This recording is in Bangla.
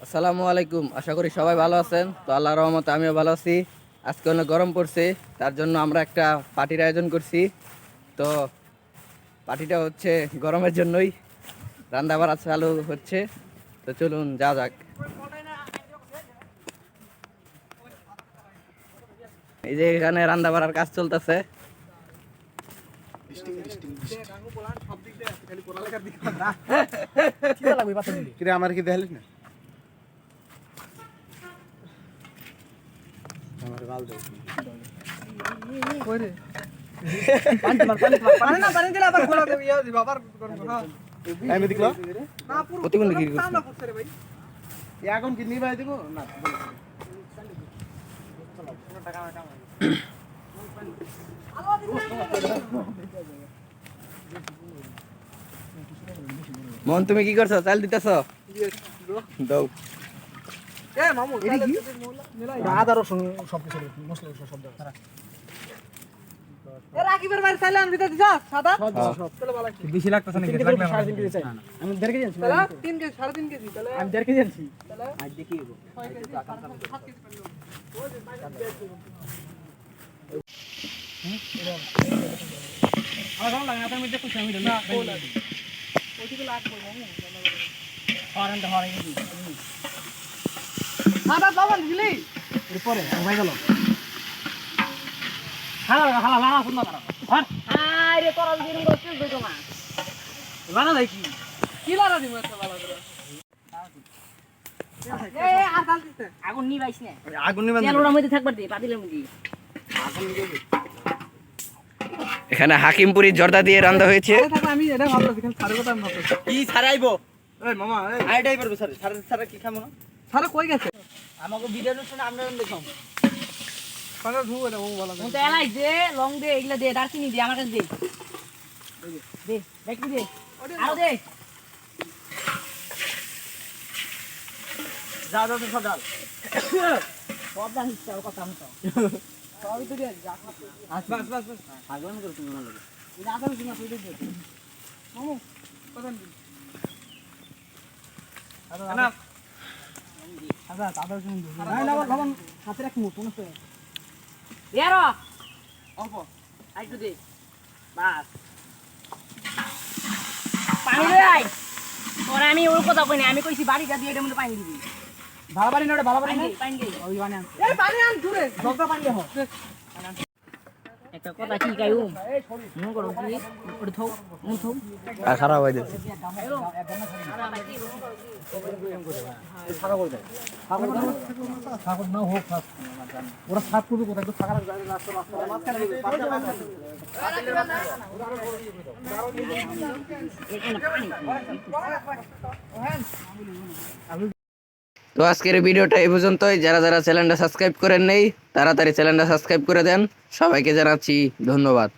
আসসালামু আলাইকুম। আশা করি সবাই ভালো আছেন। তো আল্লাহর রহমতে আমিও ভালো আছি। আজকে অনেক গরম পড়ছে, তার জন্য আমরা একটা পার্টির আয়োজন করছি। তো পার্টিটা হচ্ছে গরমের জন্যই, রান্না বাড়া চালু হচ্ছে। তো চলুন যা যাক। এই যে এখানে রান্না বাড়ার কাজ চলতেছে। আমার কি দেখালিস না আমার গাল দে কইরে পানি না পানি দিলে আবার খোলা দেব ইয়া দিব আবার করব হ্যাঁ আমি দেখলো না পুরো প্রতিবন্ধী কি করছিস? না করছে রে ভাই এখন কি নিবাই দেব না টাকা কাম মোহন, তুমি কি করছো? চাল দিতেছ? দাও। এ মামু এটা কি আদা রসুন সব কিছু মশলা সব দাও এ রাকিবের বাড়ি চাইলে আমি দিতে দিছ সাদা সব চলে ভালো বেশি লাগতেছে না কেজি লাগবে 3.5 কেজি চাই আমি 1.5 কেজি আনছি তাহলে 3 কেজি 3.5 কেজি তাহলে আমি 1.5 কেজি আনছি তাহলে আজ দেখি 6 কেজি 7 কেজি পারলো ওই যে আমার ভালো লাগে না তুমি দেখো আমি না কোলা ওইদিকে লাগবে মামু হরেন তো হরেন কি সাদা বাবা দিলি এরপরে ভাই গেল হালা হালা লানা শুন না ধর আরে তোরা দিন বসে দুটো মা লানা দেই কি লানা দিমু এত ভালো করে এ আর ডাল দিতে আগুন নিবাইছ না আগুন নিবান তেলটার মধ্যে থাকবার দে পাতিলের মধ্যে আগুন নিবে এখানে হাকিমপুরি জর্দা দিয়ে রান্না হয়েছে। আমি এটা ভাবতেছি খালি সারে কথা আমি ভাবতেছি কি সারে আইবো এই মামা এই আইটাই পারবে সারে সারে সারে কি খামো না সারে কই গেছে আমাকে ভিডিওর শুনে আমরা দেখো পাগল ধু এটা ও ভালো মতে এলাই দে লং দে এগুলা দে দারচিনি দে আমার কাছে দে দে দেখি দে আর দে যা যা তো সদাল সব দান হিসাব কথা মতো সবই তো দে যা বাস বাস বাস আগন করে তুমি আমার লাগে এটা আদা শুনা কই দে মামু কথা দিন আদা আদা আদা শুনুন না না লবণ হাতে রাখ মু কোন সে এরো অল্প আইটু দে বাস পানি লই আই তোরা আমি ওর কথা কই না আমি কইছি বাড়িটা দিয়ে এটার মধ্যে পানি দিবি ভালো পানি না ভালো পানি না পানি দে ওই পানি আন এই পানি আন দূরে জগটা পানি দেহ একটা কথা কি গায়ু মন করো কি ওটা থাও মন থাও আর খারাপ হয়ে যাচ্ছে। ফাঁকা করে দেয় ফাঁকা না হোক ফাঁক ওরা সাফ করবে কোথায় একটু ফাঁকা রাখবে রাস্তা রাস্তা মাঝখানে তো আজকের ভিডিওটা এই পর্যন্তই। যারা যারা চ্যানেলটা সাবস্ক্রাইব করেন নেই তাড়াতাড়ি চ্যানেলটা সাবস্ক্রাইব করে দেন। সবাইকে জানাচ্ছি ধন্যবাদ।